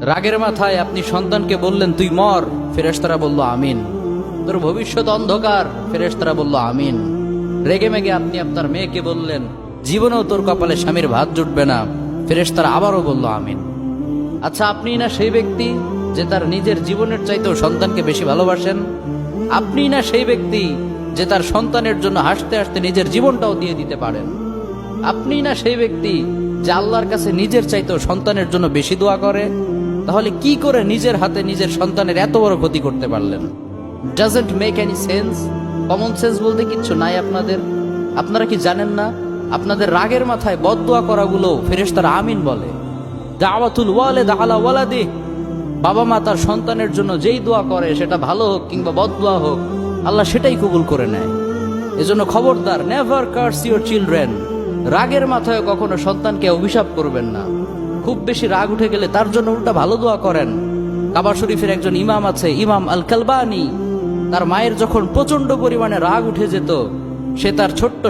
রাগের মাথায় আপনি সন্তানকে বললেন তুই মর, ফেরেশতারা বলল আমিন। তোর ভবিষ্যৎ অন্ধকার, ফেরেশতারা বলল আমিন। রেগে মেগে আপনি আপনার মেয়েকে বললেন জীবনেও তোর কপালে স্বামীর ভাত জুটবে না, ফেরেশতারা আবারও বলল আমিন। আচ্ছা, আপনি না সেই ব্যক্তি যে তার নিজের জীবনের চাইতেও সন্তানকে বেশি ভালোবাসেন? আপনি না সেই ব্যক্তি যে তার সন্তানের জন্য হাসতে হাসতে নিজের জীবনটাও দিয়ে দিতে পারেন? আপনি না সেই ব্যক্তি যে আল্লাহর কাছে নিজের চাইতেও সন্তানের জন্য বেশি দোয়া করে? তাহলে কি করে নিজের হাতে নিজের সন্তানের এত বড় ক্ষতি করতে পারলেন? Doesn't make any sense. Common sense বলতে কিচ্ছু নাই আপনাদের? আপনারা কি জানেন না আপনাদের রাগের মাথায় বদদোয়া করাগুলো ফেরেশতারা আমিন বলে? দাওয়াতুল ওয়ালিদ আলা ওয়ালাদি, বাবা মা তার সন্তানের জন্য যেই দোয়া করে সেটা ভালো হোক কিংবা বদদোয়া হোক, আল্লাহ সেটাই কবুল করে নেয়। এজন্য খবরদার, নেভার কার্স ইউর চিলড্রেন। রাগের মাথায় কখনো সন্তানকে অভিশাপ করবেন না। খুব বেশি রাগ উঠে গেলে তার জন্য উল্টা ভালো দোয়া করেন। কাবা শরীফের একজন ইমাম আছে, ইমাম আল কালবানি। তার মায়ের যখন প্রচন্ড পরিমাণে রাগ উঠে যেত, সে তার ছোট্ট